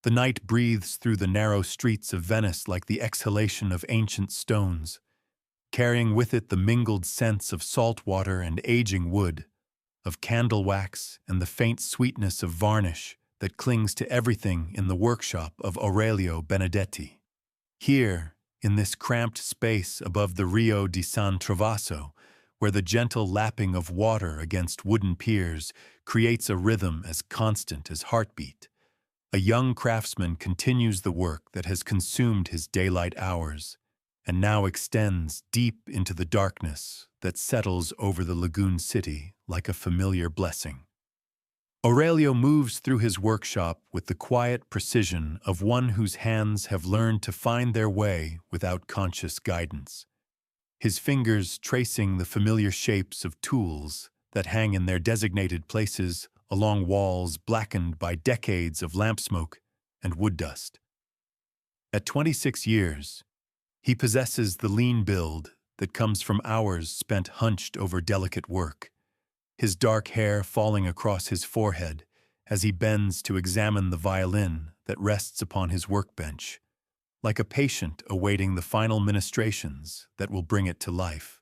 The night breathes through the narrow streets of Venice like the exhalation of ancient stones, carrying with it the mingled scents of salt water and aging wood, of candle wax and the faint sweetness of varnish that clings to everything in the workshop of Aurelio Benedetti. Here, in this cramped space above the Rio di San Trovaso, where the gentle lapping of water against wooden piers creates a rhythm as constant as heartbeat, a young craftsman continues the work that has consumed his daylight hours and now extends deep into the darkness that settles over the lagoon city like a familiar blessing. Aurelio moves through his workshop with the quiet precision of one whose hands have learned to find their way without conscious guidance, his fingers tracing the familiar shapes of tools that hang in their designated places along walls blackened by decades of lamp smoke and wood dust. At 26 years, he possesses the lean build that comes from hours spent hunched over delicate work, his dark hair falling across his forehead as he bends to examine the violin that rests upon his workbench, like a patient awaiting the final ministrations that will bring it to life.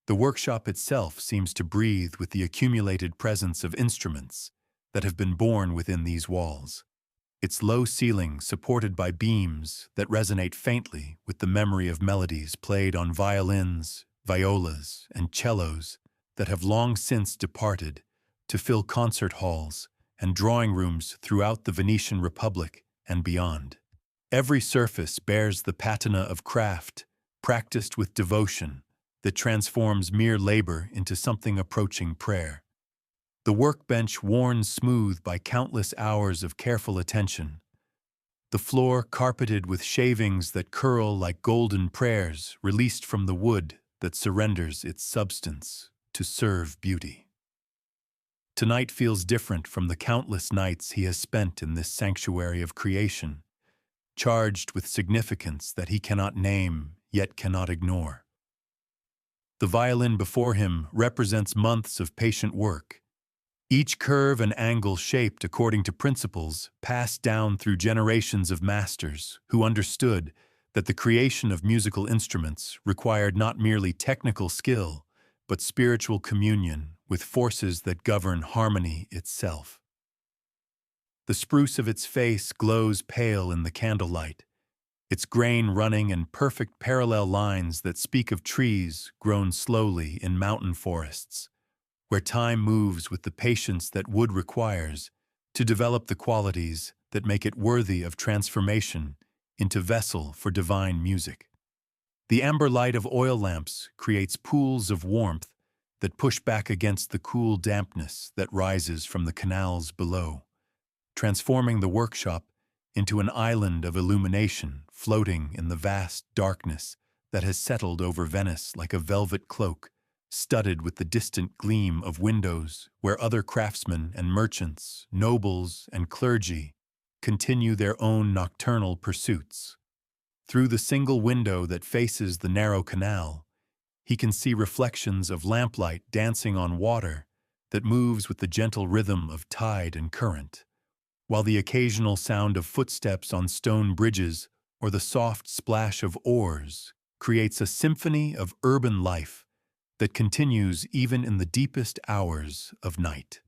The workshop itself seems to breathe with the accumulated presence of instruments that have been born within these walls, its low ceiling supported by beams that resonate faintly with the memory of melodies played on violins, violas, and cellos that have long since departed to fill concert halls and drawing rooms throughout the Venetian Republic and beyond. Every surface bears the patina of craft, practiced with devotion, that transforms mere labor into something approaching prayer. The workbench worn smooth by countless hours of careful attention, the floor carpeted with shavings that curl like golden prayers released from the wood that surrenders its substance to serve beauty. Tonight feels different from the countless nights he has spent in this sanctuary of creation, charged with significance that he cannot name yet cannot ignore. The violin before him represents months of patient work, each curve and angle shaped according to principles passed down through generations of masters who understood that the creation of musical instruments required not merely technical skill, but spiritual communion with forces that govern harmony itself. The spruce of its face glows pale in the candlelight, its grain running in perfect parallel lines that speak of trees grown slowly in mountain forests, where time moves with the patience that wood requires to develop the qualities that make it worthy of transformation into vessel for divine music. The amber light of oil lamps creates pools of warmth that push back against the cool dampness that rises from the canals below, transforming the workshop into an island of illumination floating in the vast darkness that has settled over Venice like a velvet cloak, studded with the distant gleam of windows where other craftsmen and merchants, nobles and clergy continue their own nocturnal pursuits. Through the single window that faces the narrow canal, he can see reflections of lamplight dancing on water that moves with the gentle rhythm of tide and current, while the occasional sound of footsteps on stone bridges or the soft splash of oars creates a symphony of urban life that continues even in the deepest hours of night.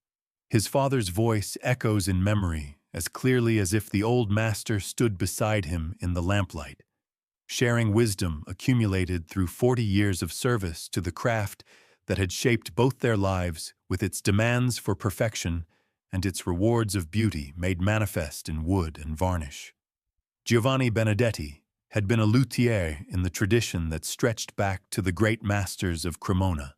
His father's voice echoes in memory as clearly as if the old master stood beside him in the lamplight, sharing wisdom accumulated through 40 years of service to the craft that had shaped both their lives with its demands for perfection and its rewards of beauty made manifest in wood and varnish. Giovanni Benedetti had been a luthier in the tradition that stretched back to the great masters of Cremona,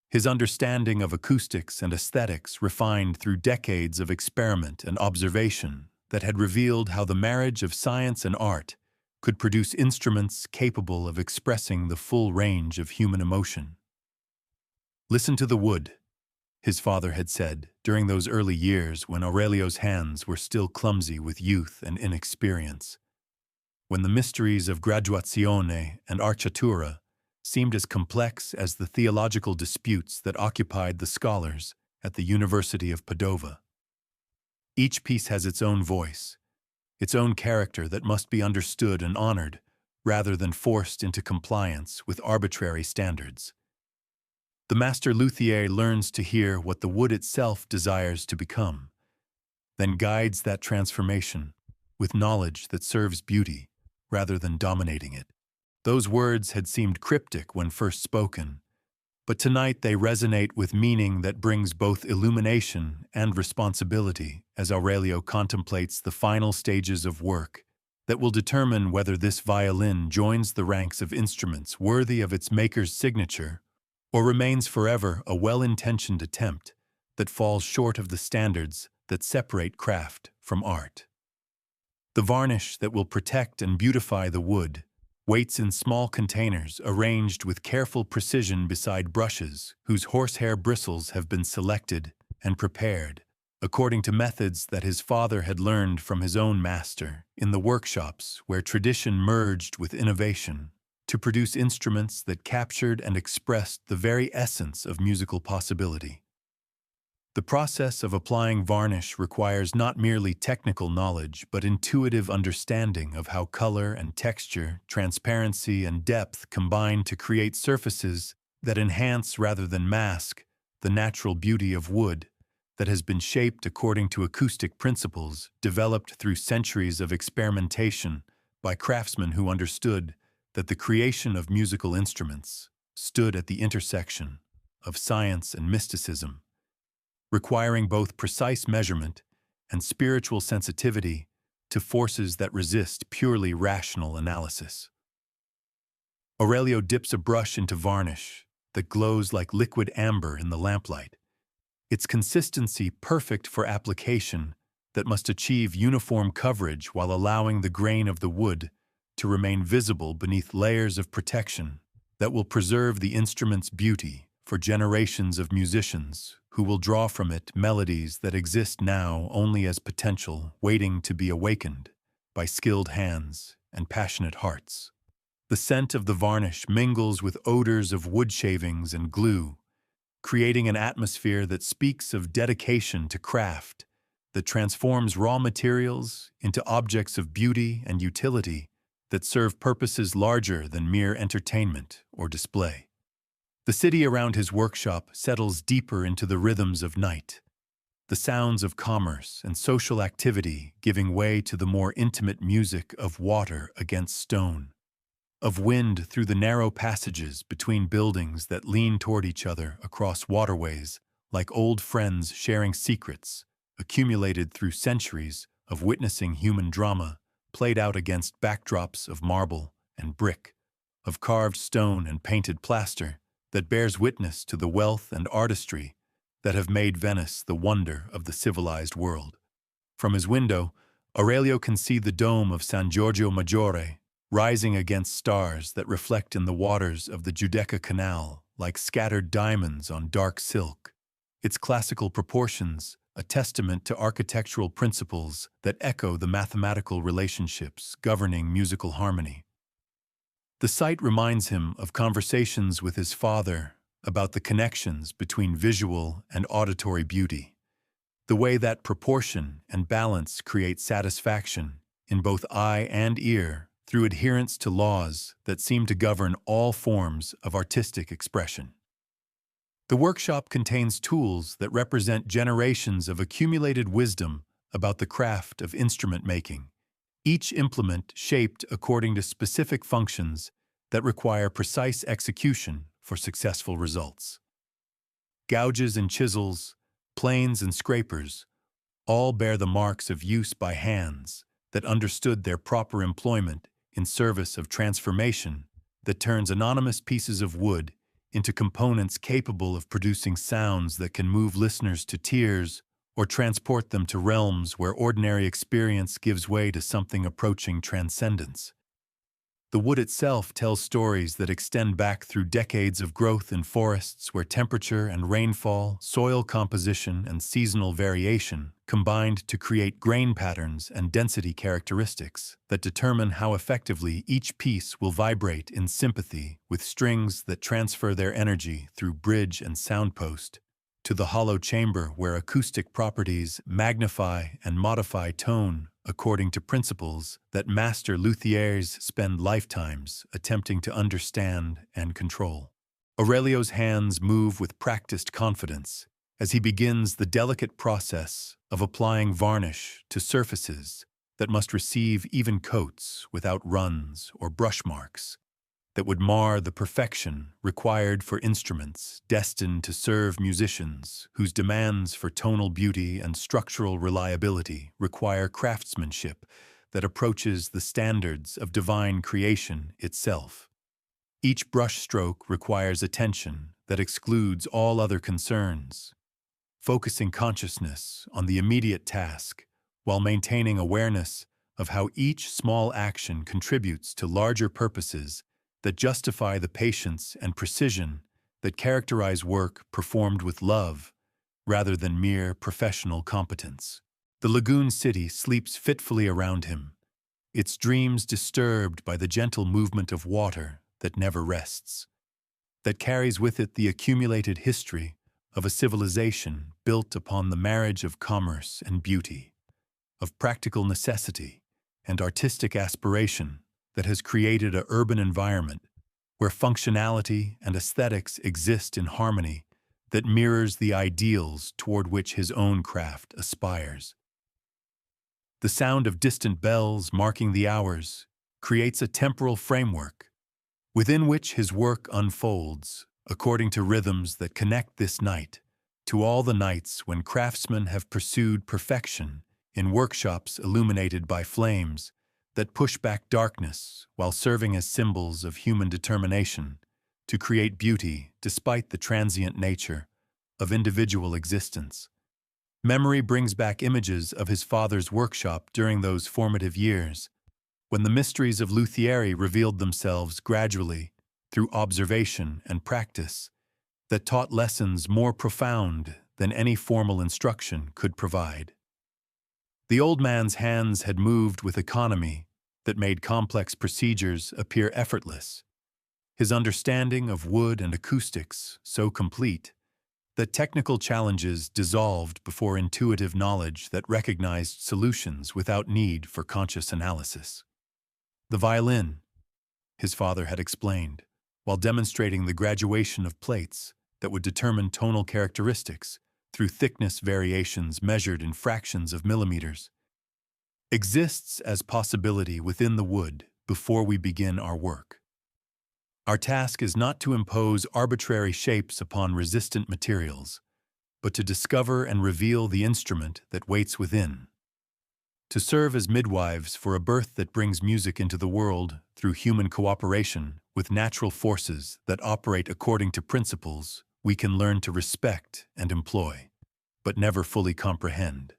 his understanding of acoustics and aesthetics refined through decades of experiment and observation that had revealed how the marriage of science and art could produce instruments capable of expressing the full range of human emotion. "Listen to the wood," his father had said during those early years when Aurelio's hands were still clumsy with youth and inexperience, when the mysteries of graduazione and architettura seemed as complex as the theological disputes that occupied the scholars at the University of Padova. Each piece has its own voice, its own character that must be understood and honored, rather than forced into compliance with arbitrary standards. The master luthier learns to hear what the wood itself desires to become, then guides that transformation with knowledge that serves beauty rather than dominating it. Those words had seemed cryptic when first spoken, but tonight they resonate with meaning that brings both illumination and responsibility as Aurelio contemplates the final stages of work that will determine whether this violin joins the ranks of instruments worthy of its maker's signature or remains forever a well-intentioned attempt that falls short of the standards that separate craft from art. The varnish that will protect and beautify the wood waits in small containers arranged with careful precision beside brushes whose horsehair bristles have been selected and prepared according to methods that his father had learned from his own master in the workshops where tradition merged with innovation to produce instruments that captured and expressed the very essence of musical possibility. The process of applying varnish requires not merely technical knowledge, but intuitive understanding of how color and texture, transparency and depth combine to create surfaces that enhance rather than mask the natural beauty of wood that has been shaped according to acoustic principles developed through centuries of experimentation by craftsmen who understood that the creation of musical instruments stood at the intersection of science and mysticism, requiring both precise measurement and spiritual sensitivity to forces that resist purely rational analysis. Aurelio dips a brush into varnish that glows like liquid amber in the lamplight, its consistency perfect for application that must achieve uniform coverage while allowing the grain of the wood to remain visible beneath layers of protection that will preserve the instrument's beauty for generations of musicians who will draw from it melodies that exist now only as potential waiting to be awakened by skilled hands and passionate hearts. The scent of the varnish mingles with odors of wood shavings and glue, creating an atmosphere that speaks of dedication to craft, that transforms raw materials into objects of beauty and utility that serve purposes larger than mere entertainment or display. The city around his workshop settles deeper into the rhythms of night, the sounds of commerce and social activity giving way to the more intimate music of water against stone, of wind through the narrow passages between buildings that lean toward each other across waterways like old friends sharing secrets accumulated through centuries of witnessing human drama played out against backdrops of marble and brick, of carved stone and painted plaster that bears witness to the wealth and artistry that have made Venice the wonder of the civilized world. From his window, Aurelio can see the dome of San Giorgio Maggiore rising against stars that reflect in the waters of the Giudecca Canal like scattered diamonds on dark silk, its classical proportions a testament to architectural principles that echo the mathematical relationships governing musical harmony. The sight reminds him of conversations with his father about the connections between visual and auditory beauty, the way that proportion and balance create satisfaction in both eye and ear through adherence to laws that seem to govern all forms of artistic expression. The workshop contains tools that represent generations of accumulated wisdom about the craft of instrument making, each implement shaped according to specific functions that require precise execution for successful results. Gouges and chisels, planes and scrapers, all bear the marks of use by hands that understood their proper employment in service of transformation that turns anonymous pieces of wood into components capable of producing sounds that can move listeners to tears or transport them to realms where ordinary experience gives way to something approaching transcendence. The wood itself tells stories that extend back through decades of growth in forests where temperature and rainfall, soil composition, and seasonal variation combined to create grain patterns and density characteristics that determine how effectively each piece will vibrate in sympathy with strings that transfer their energy through bridge and soundpost to the hollow chamber where acoustic properties magnify and modify tone according to principles that master luthiers spend lifetimes attempting to understand and control. Aurelio's hands move with practiced confidence as he begins the delicate process of applying varnish to surfaces that must receive even coats without runs or brush marks that would mar the perfection required for instruments destined to serve musicians whose demands for tonal beauty and structural reliability require craftsmanship that approaches the standards of divine creation itself. Each brushstroke requires attention that excludes all other concerns, focusing consciousness on the immediate task while maintaining awareness of how each small action contributes to larger purposes that justify the patience and precision that characterize work performed with love rather than mere professional competence. The lagoon city sleeps fitfully around him, its dreams disturbed by the gentle movement of water that never rests, that carries with it the accumulated history of a civilization built upon the marriage of commerce and beauty, of practical necessity and artistic aspiration that has created an urban environment where functionality and aesthetics exist in harmony that mirrors the ideals toward which his own craft aspires. The sound of distant bells marking the hours creates a temporal framework within which his work unfolds according to rhythms that connect this night to all the nights when craftsmen have pursued perfection in workshops illuminated by flames that push back darkness while serving as symbols of human determination to create beauty despite the transient nature of individual existence. Memory brings back images of his father's workshop during those formative years, when the mysteries of luthiery revealed themselves gradually through observation and practice that taught lessons more profound than any formal instruction could provide. The old man's hands had moved with economy that made complex procedures appear effortless, his understanding of wood and acoustics so complete that technical challenges dissolved before intuitive knowledge that recognized solutions without need for conscious analysis. The violin, his father had explained, while demonstrating the graduation of plates that would determine tonal characteristics through thickness variations measured in fractions of millimeters, exists as possibility within the wood before we begin our work. Our task is not to impose arbitrary shapes upon resistant materials, but to discover and reveal the instrument that waits within, to serve as midwives for a birth that brings music into the world through human cooperation with natural forces that operate according to principles we can learn to respect and employ, but never fully comprehend.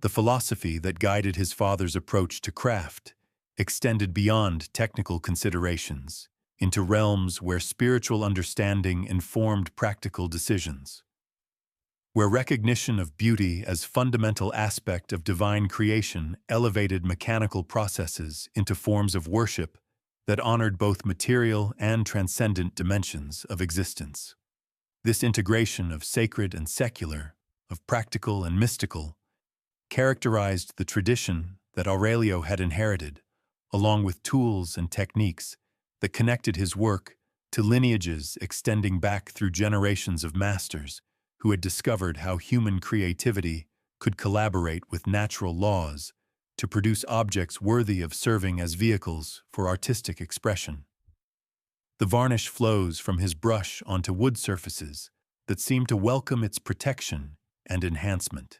The philosophy that guided his father's approach to craft extended beyond technical considerations into realms where spiritual understanding informed practical decisions, where recognition of beauty as fundamental aspect of divine creation elevated mechanical processes into forms of worship that honored both material and transcendent dimensions of existence. This integration of sacred and secular, of practical and mystical, characterized the tradition that Aurelio had inherited, along with tools and techniques that connected his work to lineages extending back through generations of masters who had discovered how human creativity could collaborate with natural laws to produce objects worthy of serving as vehicles for artistic expression. The varnish flows from his brush onto wood surfaces that seem to welcome its protection and enhancement.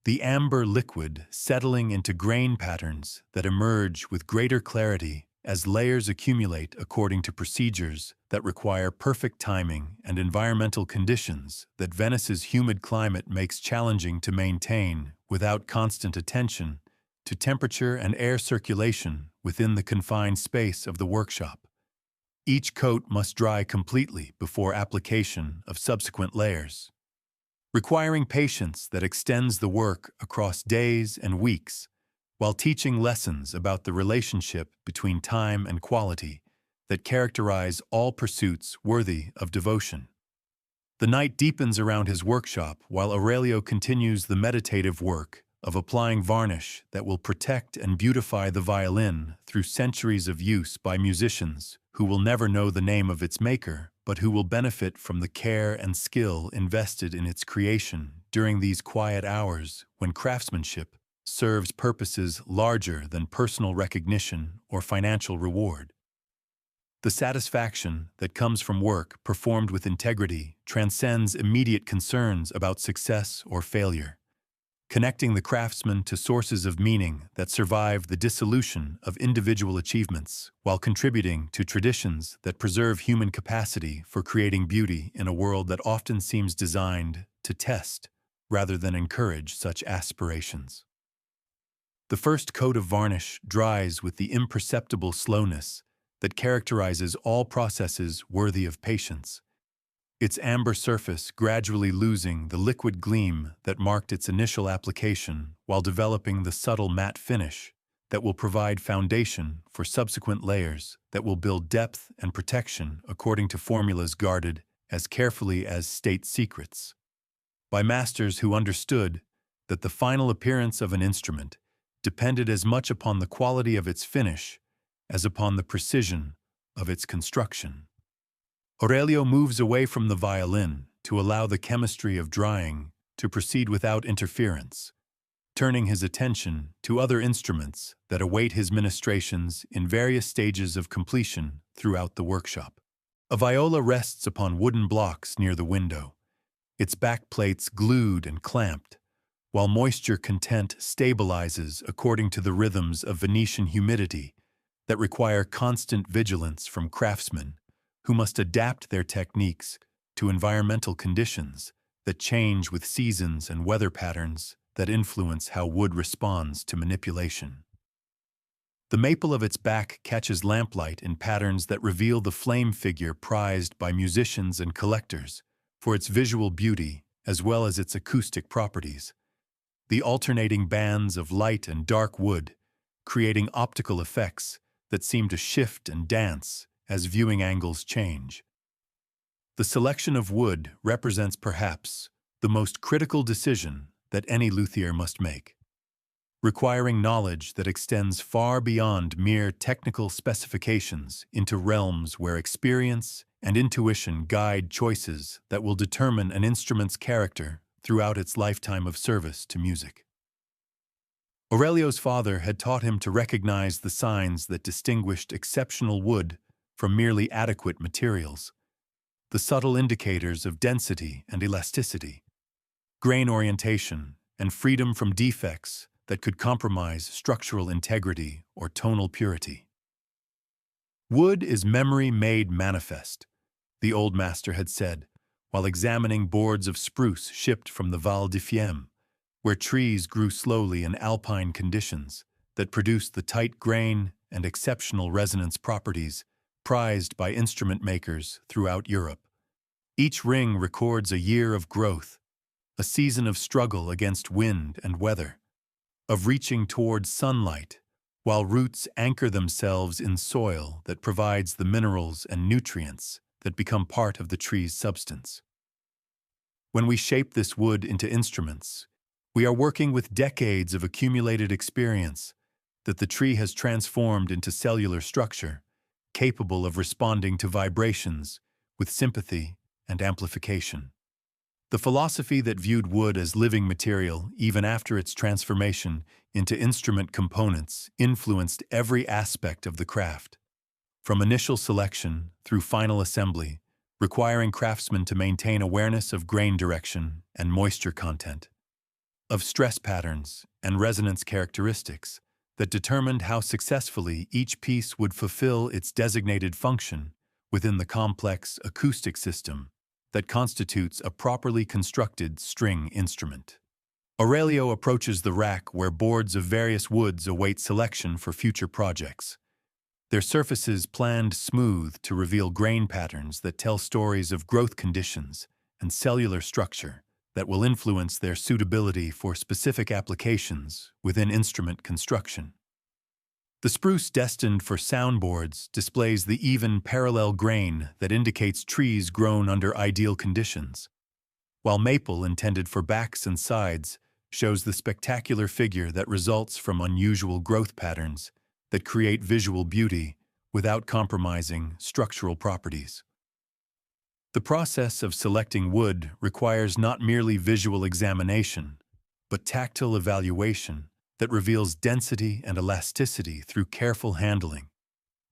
The amber liquid settling into grain patterns that emerge with greater clarity as layers accumulate according to procedures that require perfect timing and environmental conditions that Venice's humid climate makes challenging to maintain without constant attention to temperature and air circulation within the confined space of the workshop. Each coat must dry completely before application of subsequent layers, requiring patience that extends the work across days and weeks, while teaching lessons about the relationship between time and quality that characterize all pursuits worthy of devotion. The night deepens around his workshop while Aurelio continues the meditative work of applying varnish that will protect and beautify the violin through centuries of use by musicians who will never know the name of its maker, but who will benefit from the care and skill invested in its creation during these quiet hours when craftsmanship serves purposes larger than personal recognition or financial reward. The satisfaction that comes from work performed with integrity transcends immediate concerns about success or failure, connecting the craftsman to sources of meaning that survive the dissolution of individual achievements while contributing to traditions that preserve human capacity for creating beauty in a world that often seems designed to test rather than encourage such aspirations. The first coat of varnish dries with the imperceptible slowness that characterizes all processes worthy of patience, its amber surface gradually losing the liquid gleam that marked its initial application while developing the subtle matte finish that will provide foundation for subsequent layers that will build depth and protection according to formulas guarded as carefully as state secrets, by masters who understood that the final appearance of an instrument depended as much upon the quality of its finish as upon the precision of its construction. Aurelio moves away from the violin to allow the chemistry of drying to proceed without interference, turning his attention to other instruments that await his ministrations in various stages of completion throughout the workshop. A viola rests upon wooden blocks near the window, its back plates glued and clamped, while moisture content stabilizes according to the rhythms of Venetian humidity that require constant vigilance from craftsmen who must adapt their techniques to environmental conditions that change with seasons and weather patterns that influence how wood responds to manipulation. The maple of its back catches lamplight in patterns that reveal the flame figure prized by musicians and collectors for its visual beauty as well as its acoustic properties. The alternating bands of light and dark wood, creating optical effects that seem to shift and dance as viewing angles change. The selection of wood represents perhaps the most critical decision that any luthier must make, requiring knowledge that extends far beyond mere technical specifications into realms where experience and intuition guide choices that will determine an instrument's character throughout its lifetime of service to music. Aurelio's father had taught him to recognize the signs that distinguished exceptional wood from merely adequate materials, the subtle indicators of density and elasticity, grain orientation, and freedom from defects that could compromise structural integrity or tonal purity. Wood is memory made manifest, the old master had said, while examining boards of spruce shipped from the Val di Fiemme, where trees grew slowly in alpine conditions that produced the tight grain and exceptional resonance properties prized by instrument makers throughout Europe. Each ring records a year of growth, a season of struggle against wind and weather, of reaching towards sunlight, while roots anchor themselves in soil that provides the minerals and nutrients that become part of the tree's substance. When we shape this wood into instruments, we are working with decades of accumulated experience that the tree has transformed into cellular structure, capable of responding to vibrations with sympathy and amplification. The philosophy that viewed wood as living material even after its transformation into instrument components influenced every aspect of the craft, from initial selection through final assembly, requiring craftsmen to maintain awareness of grain direction and moisture content, of stress patterns and resonance characteristics that determined how successfully each piece would fulfill its designated function within the complex acoustic system that constitutes a properly constructed string instrument. Aurelio approaches the rack where boards of various woods await selection for future projects, their surfaces planned smooth to reveal grain patterns that tell stories of growth conditions and cellular structure that will influence their suitability for specific applications within instrument construction. The spruce destined for soundboards displays the even parallel grain that indicates trees grown under ideal conditions, while maple intended for backs and sides shows the spectacular figure that results from unusual growth patterns that create visual beauty without compromising structural properties. The process of selecting wood requires not merely visual examination, but tactile evaluation that reveals density and elasticity through careful handling,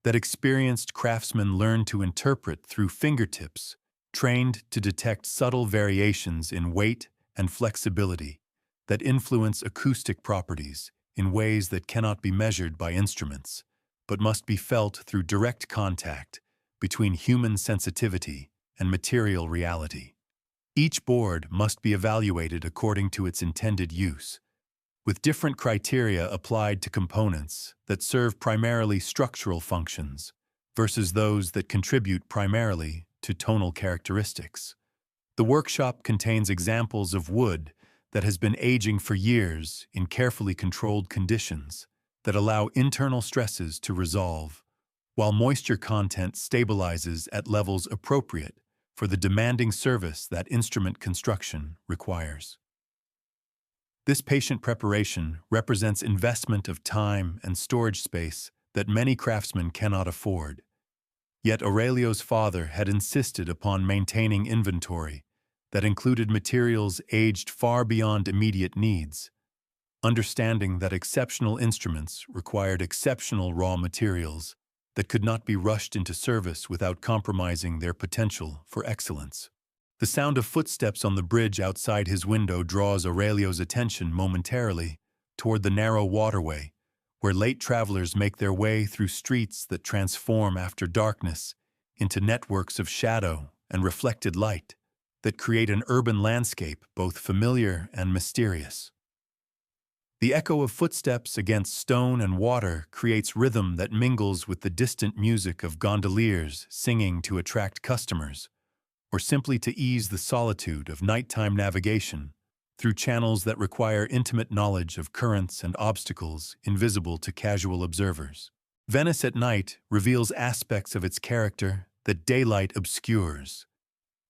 that experienced craftsmen learn to interpret through fingertips, trained to detect subtle variations in weight and flexibility that influence acoustic properties in ways that cannot be measured by instruments, but must be felt through direct contact between human sensitivity and material reality. Each board must be evaluated according to its intended use, with different criteria applied to components that serve primarily structural functions versus those that contribute primarily to tonal characteristics. The workshop contains examples of wood that has been aging for years in carefully controlled conditions that allow internal stresses to resolve, while moisture content stabilizes at levels appropriate for the demanding service that instrument construction requires. This patient preparation represents investment of time and storage space that many craftsmen cannot afford. Yet Aurelio's father had insisted upon maintaining inventory that included materials aged far beyond immediate needs, understanding that exceptional instruments required exceptional raw materials that could not be rushed into service without compromising their potential for excellence. The sound of footsteps on the bridge outside his window draws Aurelio's attention momentarily toward the narrow waterway, where late travelers make their way through streets that transform after darkness into networks of shadow and reflected light that create an urban landscape both familiar and mysterious. The echo of footsteps against stone and water creates rhythm that mingles with the distant music of gondoliers singing to attract customers, or simply to ease the solitude of nighttime navigation through channels that require intimate knowledge of currents and obstacles invisible to casual observers. Venice at night reveals aspects of its character that daylight obscures.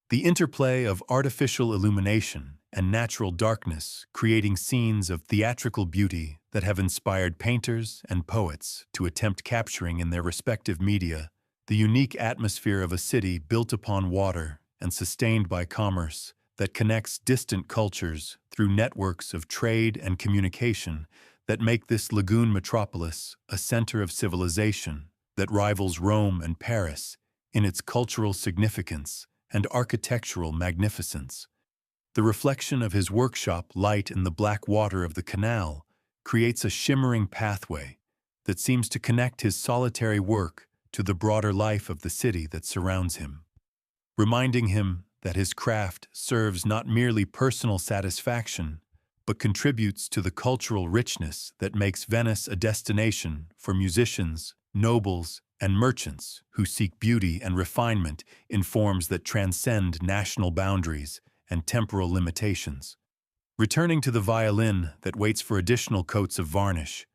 The interplay of artificial illumination and natural darkness creating scenes of theatrical beauty that have inspired painters and poets to attempt capturing in their respective media the unique atmosphere of a city built upon water and sustained by commerce that connects distant cultures through networks of trade and communication that make this lagoon metropolis a center of civilization that rivals Rome and Paris in its cultural significance and architectural magnificence. The reflection of his workshop light in the black water of the canal creates a shimmering pathway that seems to connect his solitary work to the broader life of the city that surrounds him, reminding him that his craft serves not merely personal satisfaction, but contributes to the cultural richness that makes Venice a destination for musicians, nobles, and merchants who seek beauty and refinement in forms that transcend national boundaries and temporal limitations. Returning to the violin that waits for additional coats of varnish,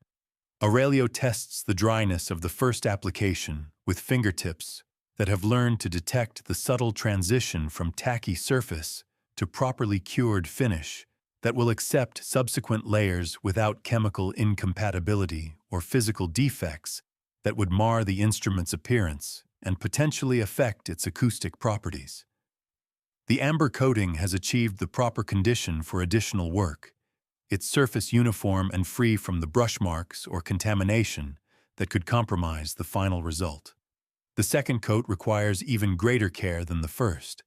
Aurelio tests the dryness of the first application with fingertips that have learned to detect the subtle transition from tacky surface to properly cured finish that will accept subsequent layers without chemical incompatibility or physical defects that would mar the instrument's appearance and potentially affect its acoustic properties. The amber coating has achieved the proper condition for additional work, its surface uniform and free from the brush marks or contamination that could compromise the final result. The second coat requires even greater care than the first,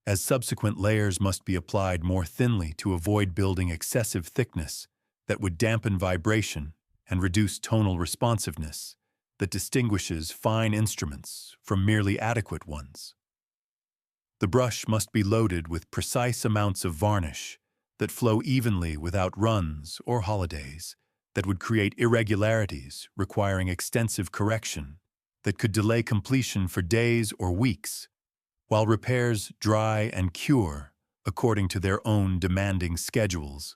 as subsequent layers must be applied more thinly to avoid building excessive thickness that would dampen vibration and reduce tonal responsiveness that distinguishes fine instruments from merely adequate ones. The brush must be loaded with precise amounts of varnish that flow evenly without runs or holidays that would create irregularities requiring extensive correction that could delay completion for days or weeks, while repairs dry and cure according to their own demanding schedules.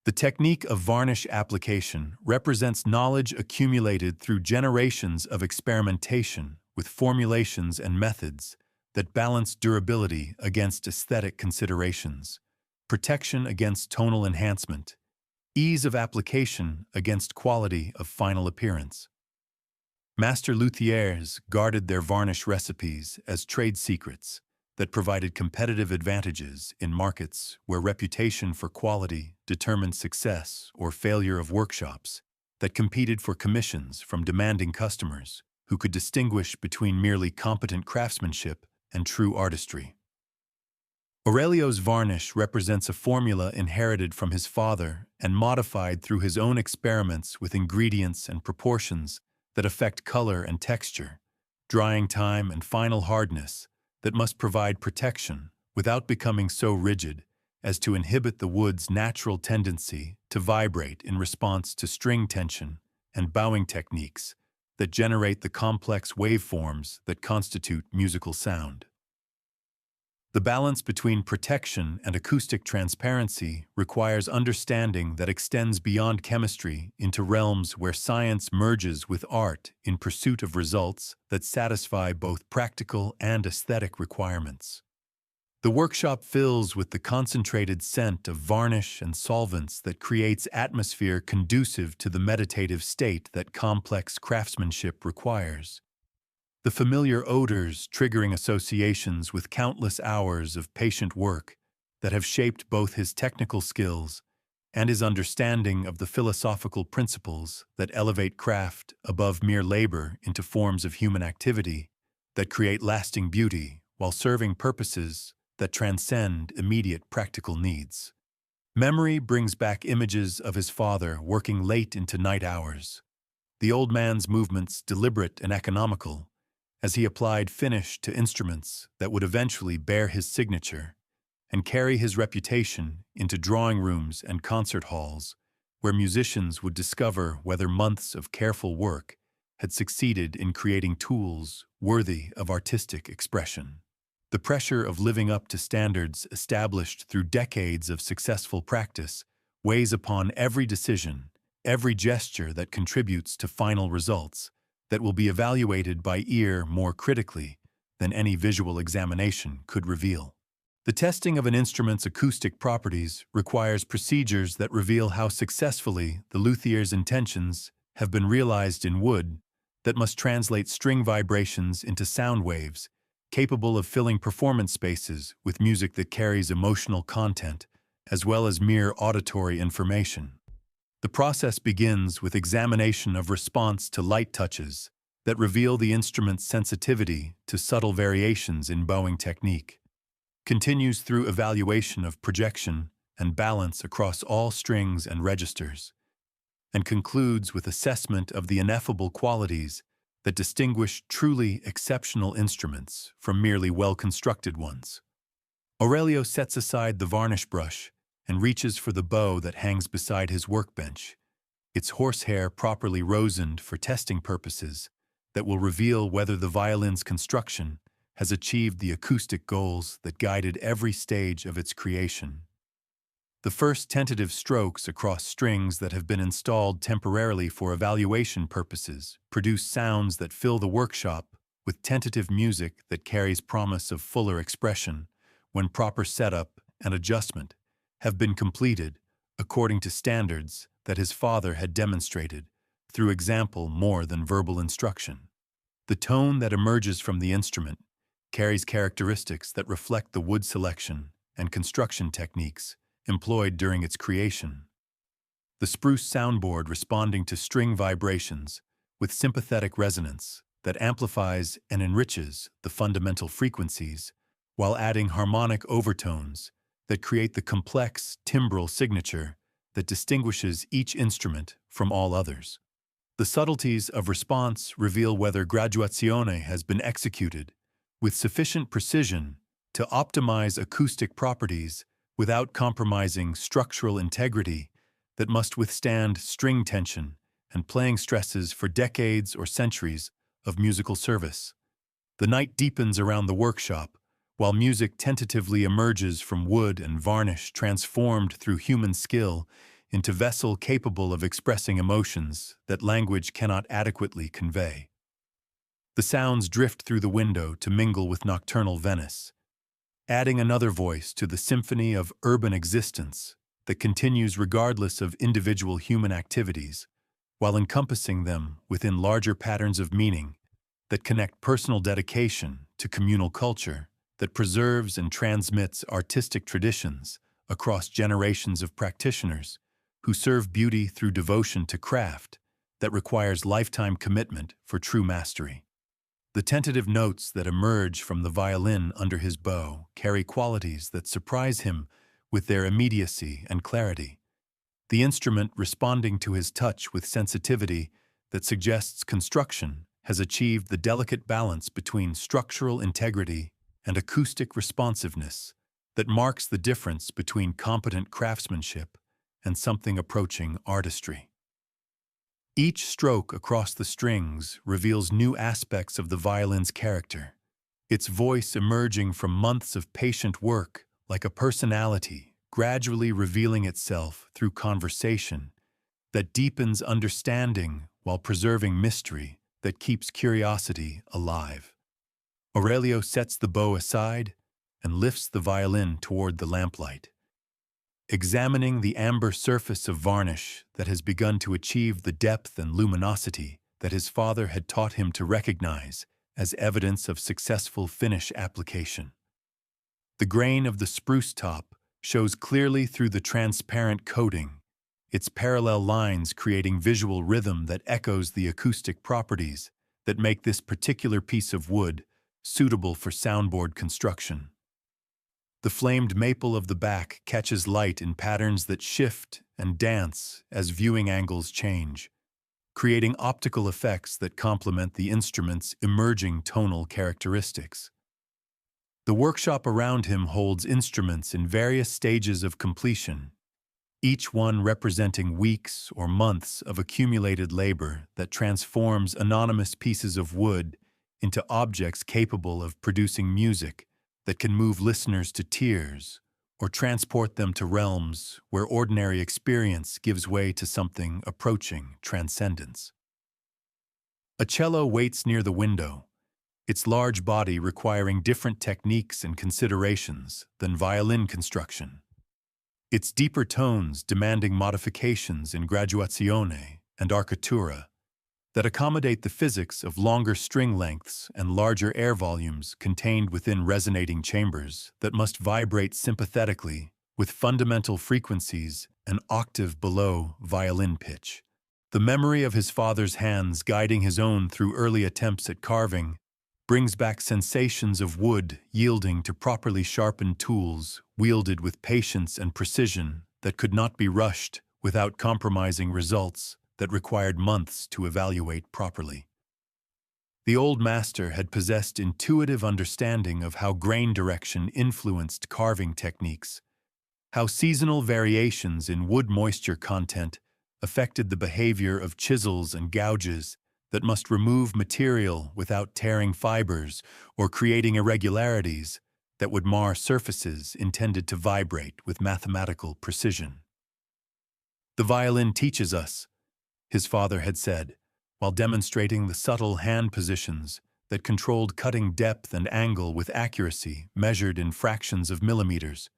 The technique of varnish application represents knowledge accumulated through generations of experimentation with formulations and methods that balance durability against aesthetic considerations, protection against tonal enhancement, ease of application against quality of final appearance. Master luthiers guarded their varnish recipes as trade secrets that provided competitive advantages in markets where reputation for quality determined success or failure of workshops that competed for commissions from demanding customers who could distinguish between merely competent craftsmanship and true artistry. Aurelio's varnish represents a formula inherited from his father and modified through his own experiments with ingredients and proportions that affect color and texture, drying time and final hardness that must provide protection without becoming so rigid as to inhibit the wood's natural tendency to vibrate in response to string tension and bowing techniques that generate the complex waveforms that constitute musical sound. The balance between protection and acoustic transparency requires understanding that extends beyond chemistry into realms where science merges with art in pursuit of results that satisfy both practical and aesthetic requirements. The workshop fills with the concentrated scent of varnish and solvents that creates atmosphere conducive to the meditative state that complex craftsmanship requires. The familiar odors triggering associations with countless hours of patient work that have shaped both his technical skills and his understanding of the philosophical principles that elevate craft above mere labor into forms of human activity that create lasting beauty while serving purposes that transcend immediate practical needs. Memory brings back images of his father working late into night hours, the old man's movements deliberate and economical, as he applied finish to instruments that would eventually bear his signature and carry his reputation into drawing rooms and concert halls, where musicians would discover whether months of careful work had succeeded in creating tools worthy of artistic expression. The pressure of living up to standards established through decades of successful practice weighs upon every decision, every gesture that contributes to final results that will be evaluated by ear more critically than any visual examination could reveal. The testing of an instrument's acoustic properties requires procedures that reveal how successfully the luthier's intentions have been realized in wood that must translate string vibrations into sound waves, capable of filling performance spaces with music that carries emotional content, as well as mere auditory information. The process begins with examination of response to light touches that reveal the instrument's sensitivity to subtle variations in bowing technique, continues through evaluation of projection and balance across all strings and registers, and concludes with assessment of the ineffable qualities that distinguish truly exceptional instruments from merely well-constructed ones. Aurelio sets aside the varnish brush and reaches for the bow that hangs beside his workbench, its horsehair properly rosined for testing purposes that will reveal whether the violin's construction has achieved the acoustic goals that guided every stage of its creation. The first tentative strokes across strings that have been installed temporarily for evaluation purposes produce sounds that fill the workshop with tentative music that carries promise of fuller expression when proper setup and adjustment have been completed according to standards that his father had demonstrated through example more than verbal instruction. The tone that emerges from the instrument carries characteristics that reflect the wood selection and construction techniques employed during its creation. The spruce soundboard responding to string vibrations with sympathetic resonance that amplifies and enriches the fundamental frequencies while adding harmonic overtones that create the complex timbral signature that distinguishes each instrument from all others. The subtleties of response reveal whether graduazione has been executed with sufficient precision to optimize acoustic properties without compromising structural integrity that must withstand string tension and playing stresses for decades or centuries of musical service. The night deepens around the workshop, while music tentatively emerges from wood and varnish transformed through human skill into vessel capable of expressing emotions that language cannot adequately convey. The sounds drift through the window to mingle with nocturnal Venice, adding another voice to the symphony of urban existence that continues regardless of individual human activities, while encompassing them within larger patterns of meaning that connect personal dedication to communal culture, that preserves and transmits artistic traditions across generations of practitioners who serve beauty through devotion to craft that requires lifetime commitment for true mastery. The tentative notes that emerge from the violin under his bow carry qualities that surprise him with their immediacy and clarity, the instrument responding to his touch with sensitivity that suggests construction has achieved the delicate balance between structural integrity and acoustic responsiveness that marks the difference between competent craftsmanship and something approaching artistry. Each stroke across the strings reveals new aspects of the violin's character, its voice emerging from months of patient work like a personality gradually revealing itself through conversation that deepens understanding while preserving mystery that keeps curiosity alive. Aurelio sets the bow aside and lifts the violin toward the lamplight, examining the amber surface of varnish that has begun to achieve the depth and luminosity that his father had taught him to recognize as evidence of successful finish application. The grain of the spruce top shows clearly through the transparent coating, its parallel lines creating visual rhythm that echoes the acoustic properties that make this particular piece of wood suitable for soundboard construction. The flamed maple of the back catches light in patterns that shift and dance as viewing angles change, creating optical effects that complement the instrument's emerging tonal characteristics. The workshop around him holds instruments in various stages of completion, each one representing weeks or months of accumulated labor that transforms anonymous pieces of wood into objects capable of producing music that can move listeners to tears or transport them to realms where ordinary experience gives way to something approaching transcendence. A cello waits near the window, its large body requiring different techniques and considerations than violin construction, its deeper tones demanding modifications in graduazione and architura that accommodate the physics of longer string lengths and larger air volumes contained within resonating chambers that must vibrate sympathetically with fundamental frequencies an octave below violin pitch. The memory of his father's hands guiding his own through early attempts at carving brings back sensations of wood yielding to properly sharpened tools wielded with patience and precision that could not be rushed without compromising results that required months to evaluate properly. The old master had possessed intuitive understanding of how grain direction influenced carving techniques, how seasonal variations in wood moisture content affected the behavior of chisels and gouges that must remove material without tearing fibers or creating irregularities that would mar surfaces intended to vibrate with mathematical precision. The violin teaches us, his father had said, while demonstrating the subtle hand positions that controlled cutting depth and angle with accuracy measured in fractions of millimeters.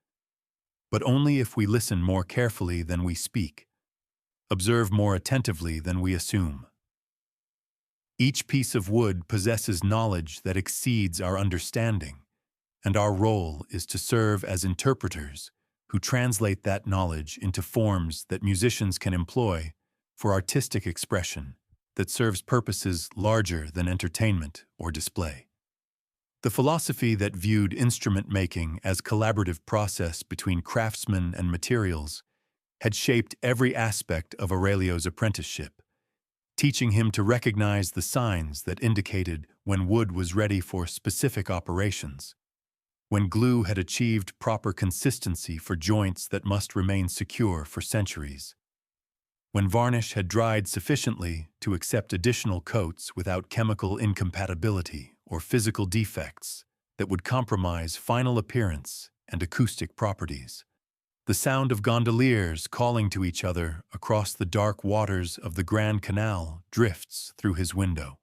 But only if we listen more carefully than we speak, observe more attentively than we assume. Each piece of wood possesses knowledge that exceeds our understanding, and our role is to serve as interpreters who translate that knowledge into forms that musicians can employ for artistic expression that serves purposes larger than entertainment or display. The philosophy that viewed instrument making as collaborative process between craftsmen and materials had shaped every aspect of Aurelio's apprenticeship, teaching him to recognize the signs that indicated when wood was ready for specific operations, when glue had achieved proper consistency for joints that must remain secure for centuries, when varnish had dried sufficiently to accept additional coats without chemical incompatibility or physical defects that would compromise final appearance and acoustic properties. The sound of gondoliers calling to each other across the dark waters of the Grand Canal drifts through his window,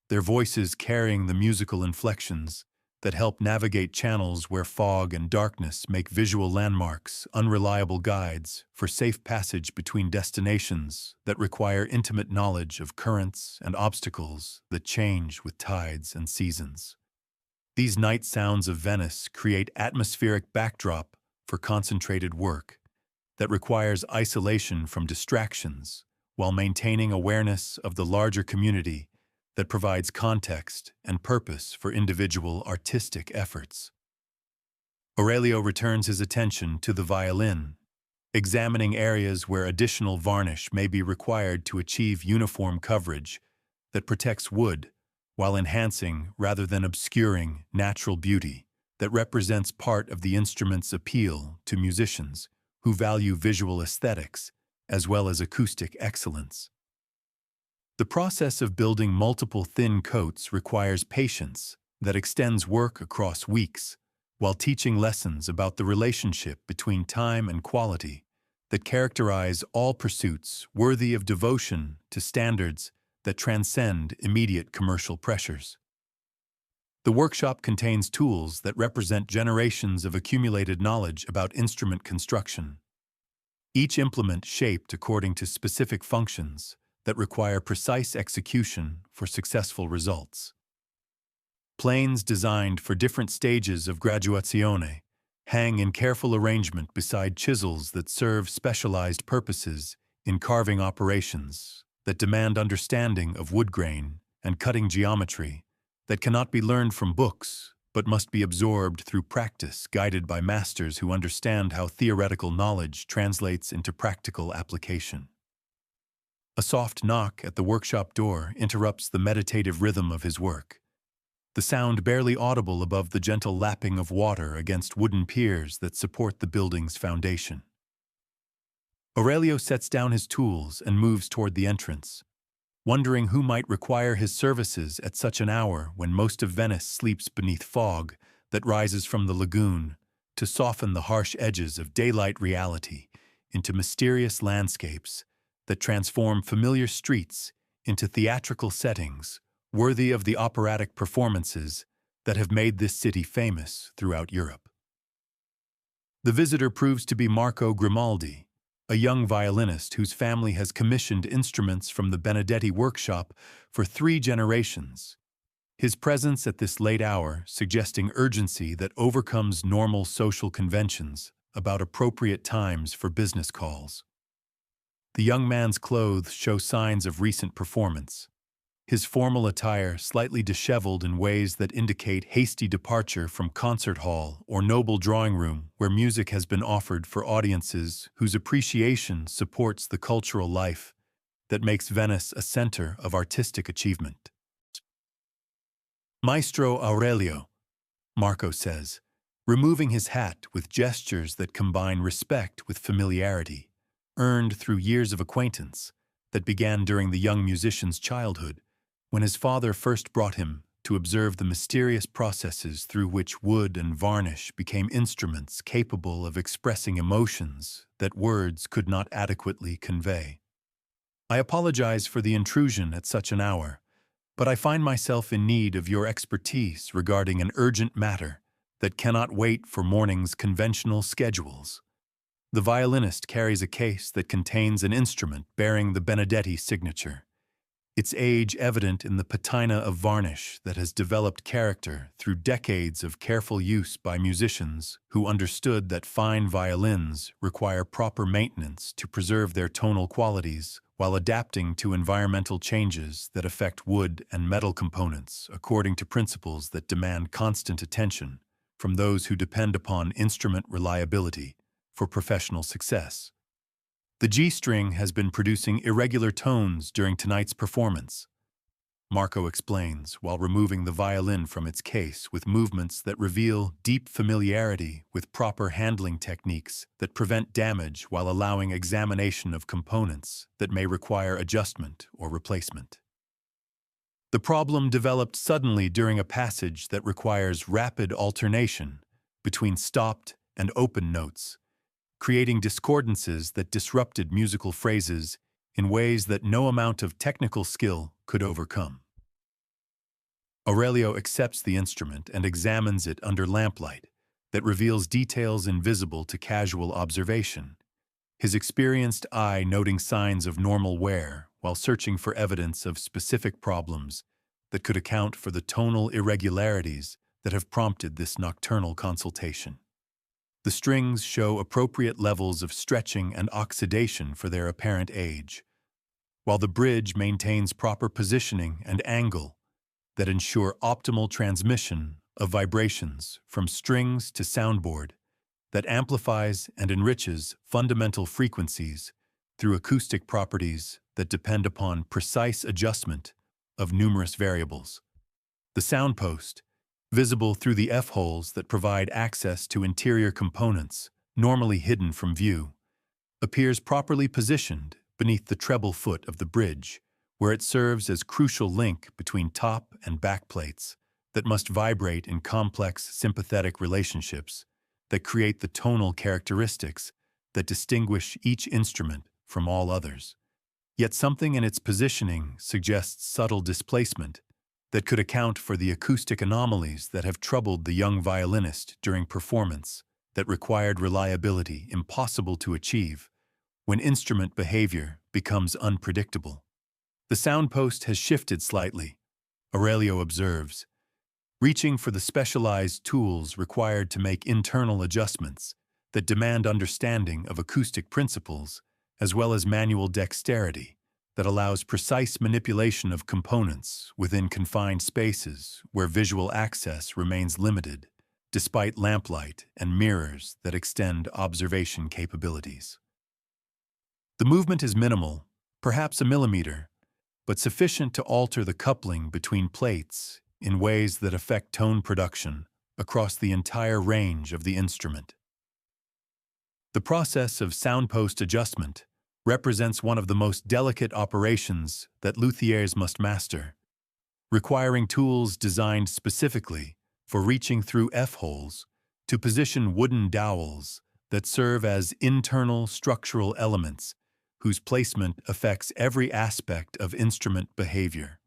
their voices carrying the musical inflections that help navigate channels where fog and darkness make visual landmarks unreliable guides for safe passage between destinations that require intimate knowledge of currents and obstacles that change with tides and seasons. These night sounds of Venice create atmospheric backdrop for concentrated work that requires isolation from distractions while maintaining awareness of the larger community that provides context and purpose for individual artistic efforts. Aurelio returns his attention to the violin, examining areas where additional varnish may be required to achieve uniform coverage that protects wood while enhancing rather than obscuring natural beauty that represents part of the instrument's appeal to musicians who value visual aesthetics as well as acoustic excellence. The process of building multiple thin coats requires patience that extends work across weeks, while teaching lessons about the relationship between time and quality that characterize all pursuits worthy of devotion to standards that transcend immediate commercial pressures. The workshop contains tools that represent generations of accumulated knowledge about instrument construction, each implement shaped according to specific functions that require precise execution for successful results. Planes designed for different stages of graduazione hang in careful arrangement beside chisels that serve specialized purposes in carving operations that demand understanding of wood grain and cutting geometry that cannot be learned from books but must be absorbed through practice guided by masters who understand how theoretical knowledge translates into practical application. A soft knock at the workshop door interrupts the meditative rhythm of his work, the sound barely audible above the gentle lapping of water against wooden piers that support the building's foundation. Aurelio sets down his tools and moves toward the entrance, wondering who might require his services at such an hour when most of Venice sleeps beneath fog that rises from the lagoon to soften the harsh edges of daylight reality into mysterious landscapes that transform familiar streets into theatrical settings worthy of the operatic performances that have made this city famous throughout Europe. The visitor proves to be Marco Grimaldi, a young violinist whose family has commissioned instruments from the Benedetti workshop for 3 generations. His presence at this late hour suggesting urgency that overcomes normal social conventions about appropriate times for business calls. The young man's clothes show signs of recent performance, his formal attire slightly disheveled in ways that indicate hasty departure from concert hall or noble drawing room where music has been offered for audiences whose appreciation supports the cultural life that makes Venice a center of artistic achievement. Maestro Aurelio, Marco says, removing his hat with gestures that combine respect with familiarity, earned through years of acquaintance that began during the young musician's childhood, when his father first brought him to observe the mysterious processes through which wood and varnish became instruments capable of expressing emotions that words could not adequately convey. I apologize for the intrusion at such an hour, but I find myself in need of your expertise regarding an urgent matter that cannot wait for morning's conventional schedules. The violinist carries a case that contains an instrument bearing the Benedetti signature, its age evident in the patina of varnish that has developed character through decades of careful use by musicians who understood that fine violins require proper maintenance to preserve their tonal qualities while adapting to environmental changes that affect wood and metal components according to principles that demand constant attention from those who depend upon instrument reliability for professional success. The G string has been producing irregular tones during tonight's performance, Marco explains while removing the violin from its case with movements that reveal deep familiarity with proper handling techniques that prevent damage while allowing examination of components that may require adjustment or replacement. The problem developed suddenly during a passage that requires rapid alternation between stopped and open notes, creating discordances that disrupted musical phrases in ways that no amount of technical skill could overcome. Aurelio accepts the instrument and examines it under lamplight that reveals details invisible to casual observation, his experienced eye noting signs of normal wear while searching for evidence of specific problems that could account for the tonal irregularities that have prompted this nocturnal consultation. The strings show appropriate levels of stretching and oxidation for their apparent age, while the bridge maintains proper positioning and angle that ensure optimal transmission of vibrations from strings to soundboard that amplifies and enriches fundamental frequencies through acoustic properties that depend upon precise adjustment of numerous variables. The soundpost, visible through the F-holes that provide access to interior components normally hidden from view, appears properly positioned beneath the treble foot of the bridge, where it serves as crucial link between top and back plates that must vibrate in complex sympathetic relationships that create the tonal characteristics that distinguish each instrument from all others. Yet something in its positioning suggests subtle displacement that could account for the acoustic anomalies that have troubled the young violinist during performance that required reliability impossible to achieve when instrument behavior becomes unpredictable. The soundpost has shifted slightly, Aurelio observes, reaching for the specialized tools required to make internal adjustments that demand understanding of acoustic principles as well as manual dexterity that allows precise manipulation of components within confined spaces where visual access remains limited, despite lamplight and mirrors that extend observation capabilities. The movement is minimal, perhaps a millimeter, but sufficient to alter the coupling between plates in ways that affect tone production across the entire range of the instrument. The process of soundpost adjustment represents one of the most delicate operations that luthiers must master, requiring tools designed specifically for reaching through F-holes to position wooden dowels that serve as internal structural elements whose placement affects every aspect of instrument behavior.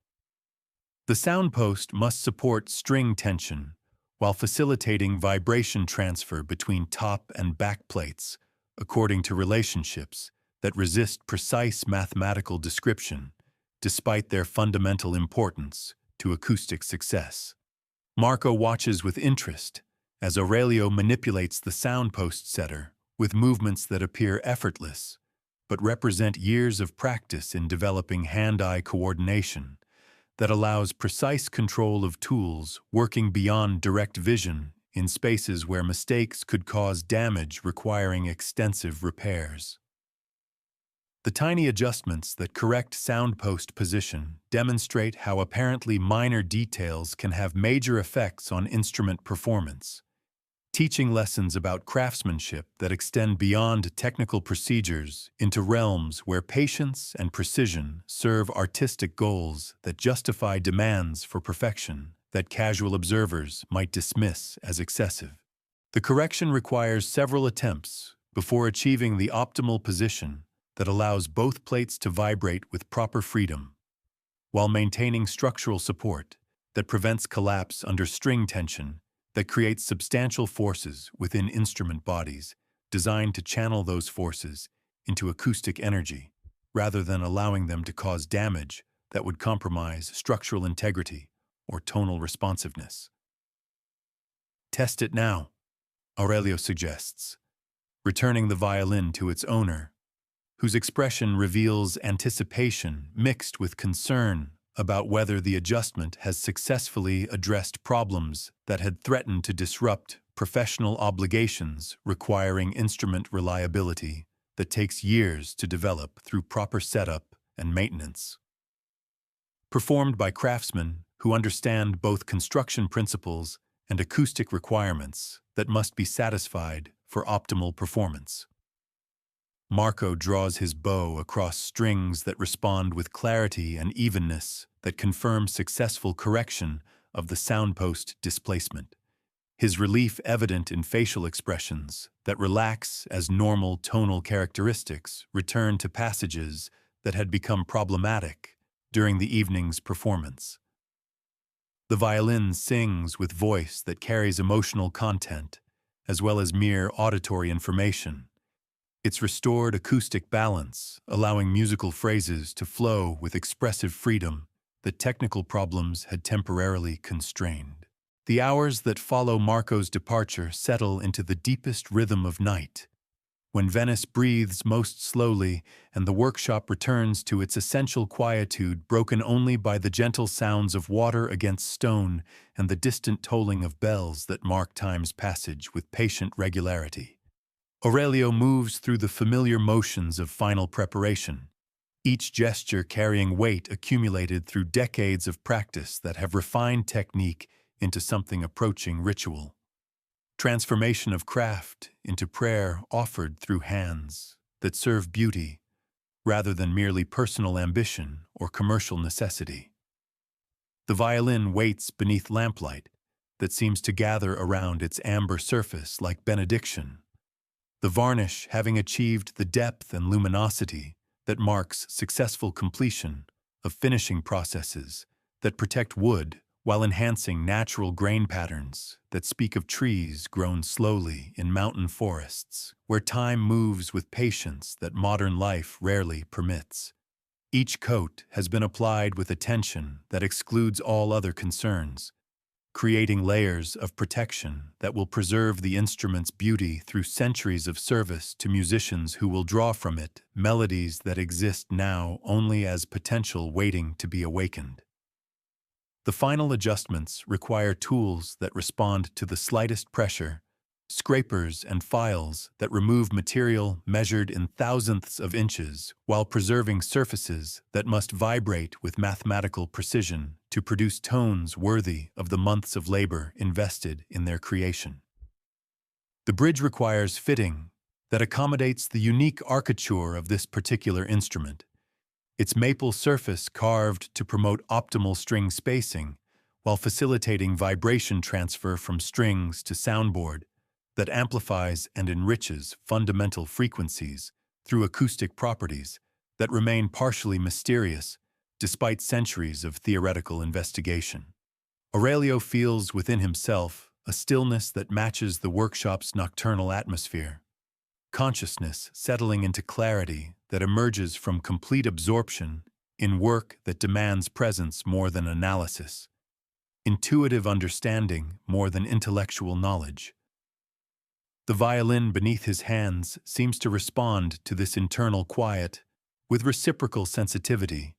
The soundpost must support string tension while facilitating vibration transfer between top and back plates according to relationships that resist precise mathematical description despite their fundamental importance to acoustic success. Marco watches with interest as Aurelio manipulates the soundpost setter with movements that appear effortless but represent years of practice in developing hand-eye coordination that allows precise control of tools working beyond direct vision in spaces where mistakes could cause damage requiring extensive repairs. The tiny adjustments that correct soundpost position demonstrate how apparently minor details can have major effects on instrument performance, teaching lessons about craftsmanship that extend beyond technical procedures into realms where patience and precision serve artistic goals that justify demands for perfection that casual observers might dismiss as excessive. The correction requires several attempts before achieving the optimal position that allows both plates to vibrate with proper freedom, while maintaining structural support that prevents collapse under string tension that creates substantial forces within instrument bodies designed to channel those forces into acoustic energy rather than allowing them to cause damage that would compromise structural integrity or tonal responsiveness. Test it now, Aurelio suggests, returning the violin to its owner, whose expression reveals anticipation mixed with concern about whether the adjustment has successfully addressed problems that had threatened to disrupt professional obligations requiring instrument reliability that takes years to develop through proper setup and maintenance. Performed by craftsmen who understand both construction principles and acoustic requirements that must be satisfied for optimal performance. Marco draws his bow across strings that respond with clarity and evenness that confirm successful correction of the soundpost displacement, his relief evident in facial expressions that relax as normal tonal characteristics return to passages that had become problematic during the evening's performance. The violin sings with voice that carries emotional content, as well as mere auditory information. Its restored acoustic balance, allowing musical phrases to flow with expressive freedom that technical problems had temporarily constrained. The hours that follow Marco's departure settle into the deepest rhythm of night, when Venice breathes most slowly and the workshop returns to its essential quietude, broken only by the gentle sounds of water against stone and the distant tolling of bells that mark time's passage with patient regularity. Aurelio moves through the familiar motions of final preparation, each gesture carrying weight accumulated through decades of practice that have refined technique into something approaching ritual. Transformation of craft into prayer offered through hands that serve beauty rather than merely personal ambition or commercial necessity. The violin waits beneath lamplight that seems to gather around its amber surface like benediction, the varnish having achieved the depth and luminosity that marks successful completion of finishing processes that protect wood while enhancing natural grain patterns that speak of trees grown slowly in mountain forests, where time moves with patience that modern life rarely permits. Each coat has been applied with attention that excludes all other concerns, creating layers of protection that will preserve the instrument's beauty through centuries of service to musicians who will draw from it melodies that exist now only as potential waiting to be awakened. The final adjustments require tools that respond to the slightest pressure, scrapers and files that remove material measured in thousandths of inches while preserving surfaces that must vibrate with mathematical precision to produce tones worthy of the months of labor invested in their creation. The bridge requires fitting that accommodates the unique architecture of this particular instrument, its maple surface carved to promote optimal string spacing while facilitating vibration transfer from strings to soundboard that amplifies and enriches fundamental frequencies through acoustic properties that remain partially mysterious despite centuries of theoretical investigation. Aurelio feels within himself a stillness that matches the workshop's nocturnal atmosphere, consciousness settling into clarity that emerges from complete absorption in work that demands presence more than analysis, intuitive understanding more than intellectual knowledge. The violin beneath his hands seems to respond to this internal quiet with reciprocal sensitivity,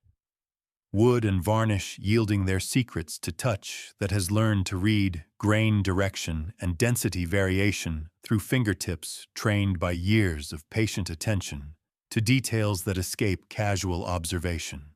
wood and varnish yielding their secrets to touch that has learned to read grain direction and density variation through fingertips trained by years of patient attention to details that escape casual observation.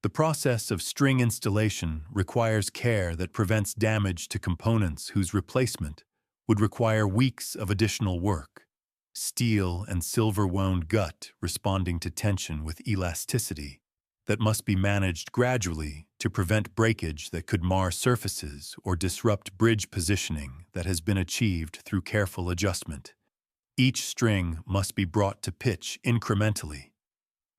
The process of string installation requires care that prevents damage to components whose replacement would require weeks of additional work, steel and silver-wound gut responding to tension with elasticity that must be managed gradually to prevent breakage that could mar surfaces or disrupt bridge positioning that has been achieved through careful adjustment. Each string must be brought to pitch incrementally,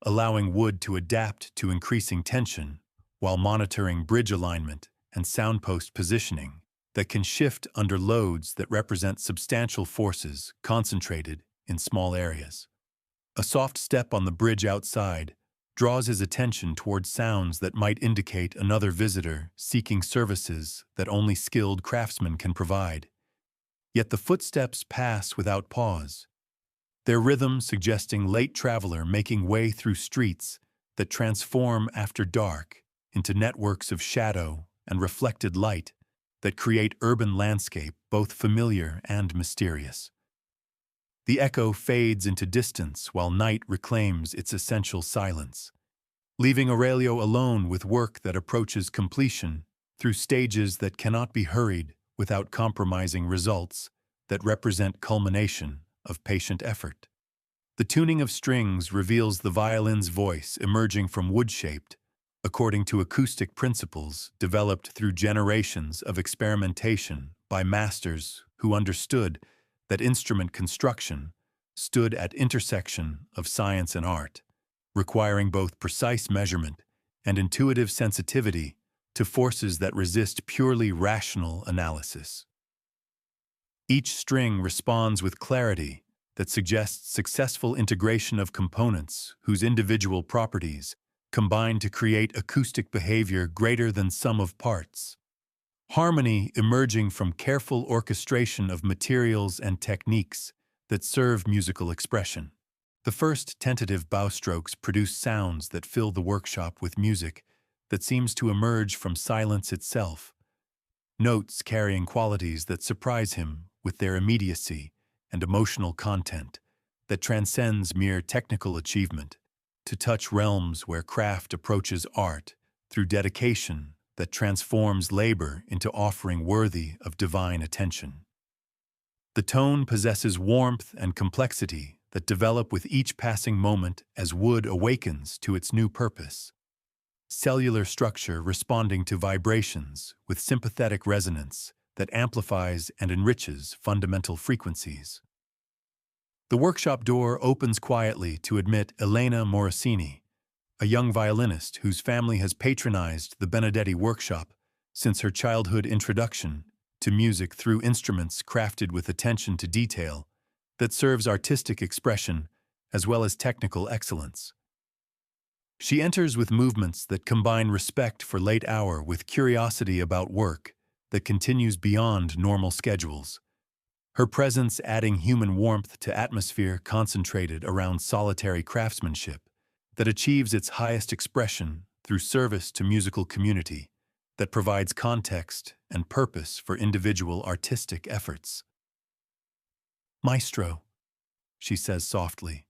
allowing wood to adapt to increasing tension while monitoring bridge alignment and soundpost positioning that can shift under loads that represent substantial forces concentrated in small areas. A soft step on the bridge outside draws his attention towards sounds that might indicate another visitor seeking services that only skilled craftsmen can provide. Yet the footsteps pass without pause, their rhythm suggesting late traveler making way through streets that transform after dark into networks of shadow and reflected light that create urban landscape both familiar and mysterious. The echo fades into distance while night reclaims its essential silence, leaving Aurelio alone with work that approaches completion through stages that cannot be hurried without compromising results that represent culmination of patient effort. The tuning of strings reveals the violin's voice emerging from wood-shaped, according to acoustic principles developed through generations of experimentation by masters who understood that instrument construction stood at intersection of science and art, requiring both precise measurement and intuitive sensitivity to forces that resist purely rational analysis. Each string responds with clarity that suggests successful integration of components whose individual properties combine to create acoustic behavior greater than sum of parts. Harmony emerging from careful orchestration of materials and techniques that serve musical expression. The first tentative bow strokes produce sounds that fill the workshop with music that seems to emerge from silence itself, notes carrying qualities that surprise him with their immediacy and emotional content that transcends mere technical achievement to touch realms where craft approaches art through dedication that transforms labor into offering worthy of divine attention. The tone possesses warmth and complexity that develop with each passing moment as wood awakens to its new purpose. Cellular structure responding to vibrations with sympathetic resonance that amplifies and enriches fundamental frequencies. The workshop door opens quietly to admit Elena Morosini, a young violinist whose family has patronized the Benedetti workshop since her childhood introduction to music through instruments crafted with attention to detail that serves artistic expression as well as technical excellence. She enters with movements that combine respect for late hour with curiosity about work that continues beyond normal schedules. Her presence adding human warmth to atmosphere concentrated around solitary craftsmanship that achieves its highest expression through service to musical community that provides context and purpose for individual artistic efforts. "Maestro," she says softly,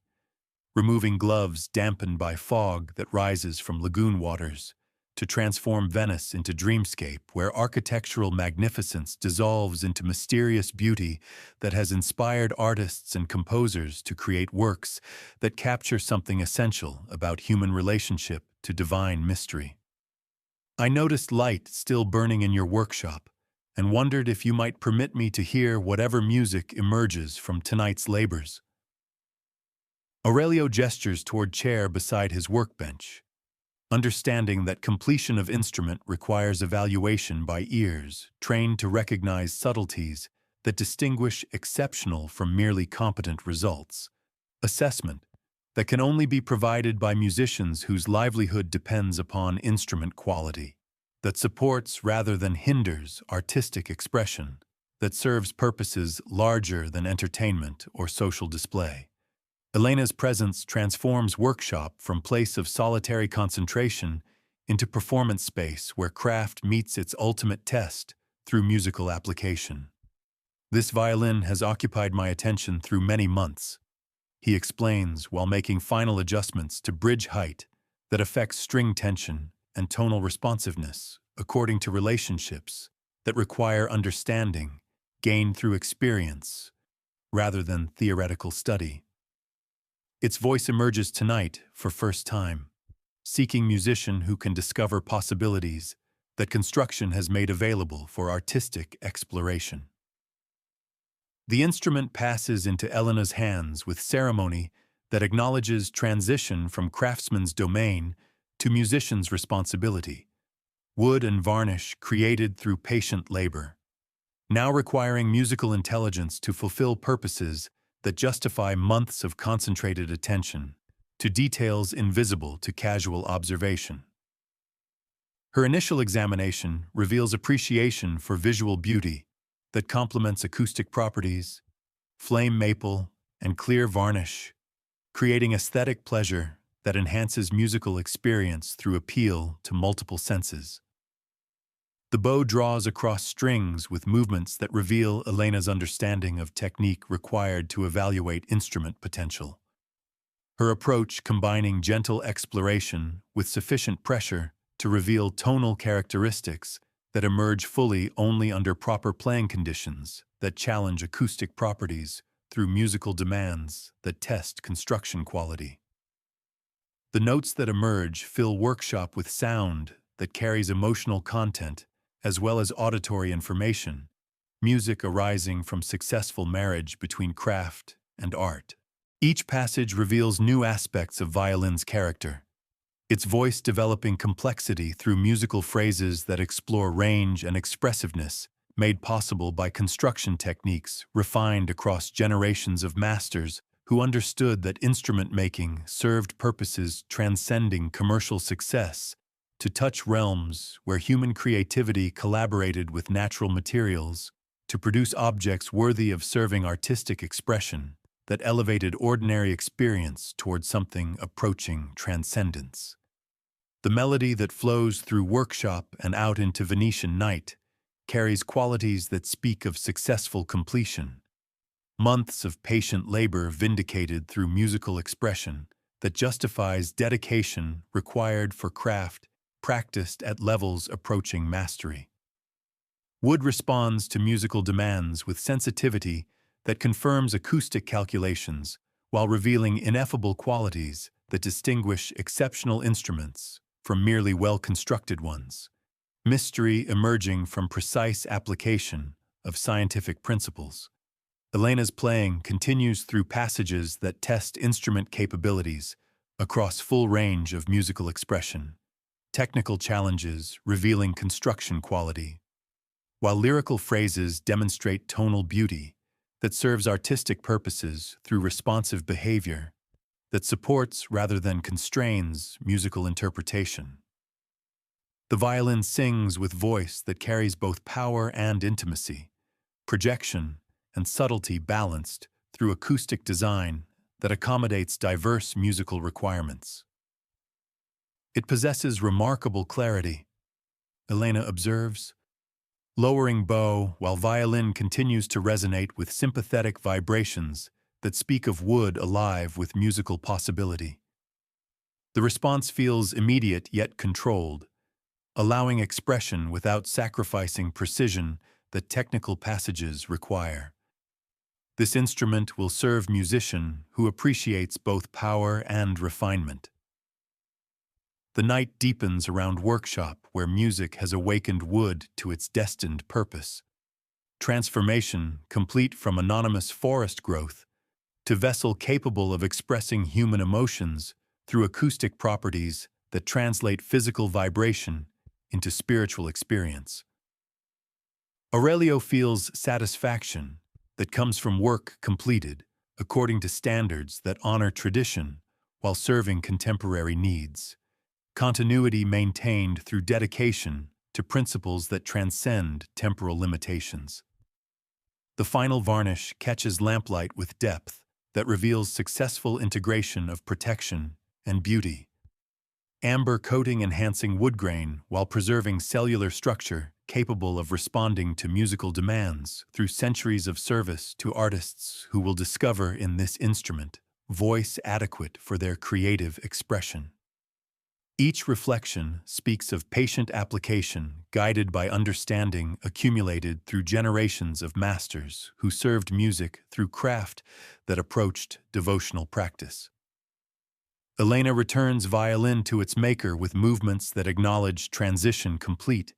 removing gloves dampened by fog that rises from lagoon waters to transform Venice into dreamscape where architectural magnificence dissolves into mysterious beauty that has inspired artists and composers to create works that capture something essential about human relationship to divine mystery. "I noticed light still burning in your workshop and wondered if you might permit me to hear whatever music emerges from tonight's labors." Aurelio gestures toward chair beside his workbench, understanding that completion of instrument requires evaluation by ears trained to recognize subtleties that distinguish exceptional from merely competent results. Assessment that can only be provided by musicians whose livelihood depends upon instrument quality, that supports rather than hinders artistic expression, that serves purposes larger than entertainment or social display. Elena's presence transforms workshop from place of solitary concentration into performance space where craft meets its ultimate test through musical application. "This violin has occupied my attention through many months," he explains while making final adjustments to bridge height that affects string tension and tonal responsiveness according to relationships that require understanding gained through experience rather than theoretical study. Its voice emerges tonight for first time, seeking musician who can discover possibilities that construction has made available for artistic exploration. The instrument passes into Elena's hands with ceremony that acknowledges transition from craftsman's domain to musician's responsibility. Wood and varnish created through patient labor, now requiring musical intelligence to fulfill purposes that justify months of concentrated attention to details invisible to casual observation. Her initial examination reveals appreciation for visual beauty that complements acoustic properties, flame maple, and clear varnish, creating aesthetic pleasure that enhances musical experience through appeal to multiple senses. The bow draws across strings with movements that reveal Elena's understanding of technique required to evaluate instrument potential. Her approach combining gentle exploration with sufficient pressure to reveal tonal characteristics that emerge fully only under proper playing conditions that challenge acoustic properties through musical demands that test construction quality. The notes that emerge fill workshop with sound that carries emotional content as well as auditory information music arising from successful marriage between craft and art. Each passage reveals new aspects of violin's character, its voice developing complexity through musical phrases that explore range and expressiveness, made possible by construction techniques refined across generations of masters who understood that instrument making served purposes transcending commercial success to touch realms where human creativity collaborated with natural materials to produce objects worthy of serving artistic expression that elevated ordinary experience toward something approaching transcendence. The melody that flows through workshop and out into Venetian night carries qualities that speak of successful completion, months of patient labor vindicated through musical expression that justifies dedication required for craft practiced at levels approaching mastery. Wood responds to musical demands with sensitivity that confirms acoustic calculations while revealing ineffable qualities that distinguish exceptional instruments from merely well-constructed ones, mystery emerging from precise application of scientific principles. Elena's playing continues through passages that test instrument capabilities across full range of musical expression, technical challenges revealing construction quality, while lyrical phrases demonstrate tonal beauty that serves artistic purposes through responsive behavior that supports rather than constrains musical interpretation. The violin sings with voice that carries both power and intimacy, projection and subtlety balanced through acoustic design that accommodates diverse musical requirements. It possesses remarkable clarity, Elena observes, lowering bow while violin continues to resonate with sympathetic vibrations that speak of wood alive with musical possibility. The response feels immediate yet controlled, allowing expression without sacrificing precision that technical passages require. This instrument will serve musician who appreciates both power and refinement. The night deepens around workshop where music has awakened wood to its destined purpose. Transformation complete from anonymous forest growth to vessel capable of expressing human emotions through acoustic properties that translate physical vibration into spiritual experience. Aurelio feels satisfaction that comes from work completed according to standards that honor tradition while serving contemporary needs. Continuity maintained through dedication to principles that transcend temporal limitations. The final varnish catches lamplight with depth that reveals successful integration of protection and beauty. Amber coating enhancing wood grain while preserving cellular structure capable of responding to musical demands through centuries of service to artists who will discover in this instrument voice adequate for their creative expression. Each reflection speaks of patient application guided by understanding accumulated through generations of masters who served music through craft that approached devotional practice. Elena returns violin to its maker with movements that acknowledge transition complete,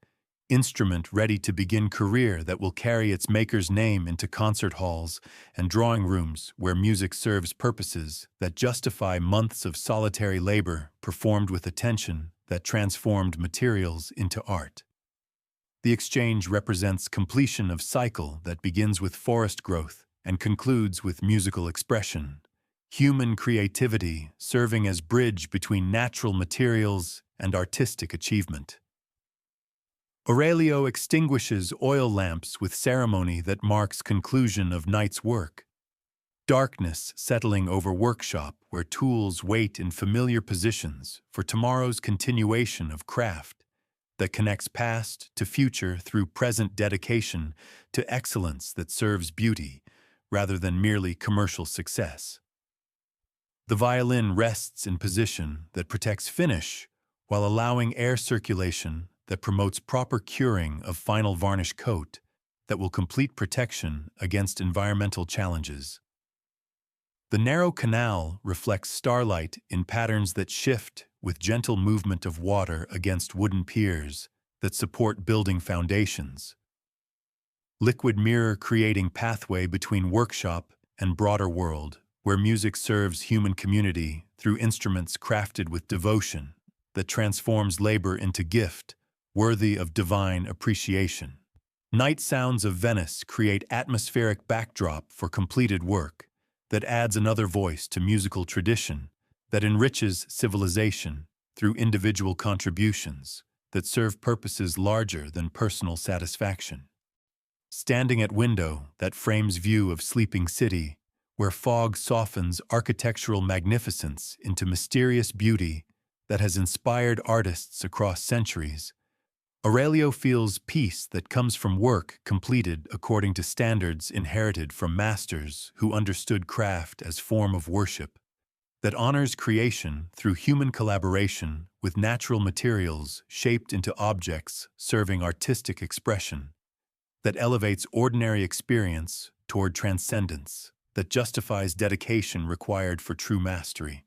instrument ready to begin career that will carry its maker's name into concert halls and drawing rooms where music serves purposes that justify months of solitary labor performed with attention that transformed materials into art. The exchange represents completion of cycle that begins with forest growth and concludes with musical expression, human creativity serving as bridge between natural materials and artistic achievement. Aurelio extinguishes oil lamps with ceremony that marks conclusion of night's work. Darkness settling over workshop where tools wait in familiar positions for tomorrow's continuation of craft that connects past to future through present dedication to excellence that serves beauty rather than merely commercial success. The violin rests in position that protects finish while allowing air circulation that promotes proper curing of final varnish coat that will complete protection against environmental challenges. The narrow canal reflects starlight in patterns that shift with gentle movement of water against wooden piers that support building foundations. liquid mirror creating pathway between workshop and broader world, where music serves human community through instruments crafted with devotion that transforms labor into gift, worthy of divine appreciation. Night sounds of Venice create atmospheric backdrop for completed work that adds another voice to musical tradition, that enriches civilization through individual contributions that serve purposes larger than personal satisfaction. Standing at window that frames view of sleeping city, where fog softens architectural magnificence into mysterious beauty that has inspired artists across centuries, Aurelio feels peace that comes from work completed according to standards inherited from masters who understood craft as form of worship, that honors creation through human collaboration with natural materials shaped into objects serving artistic expression, that elevates ordinary experience toward transcendence, that justifies dedication required for true mastery.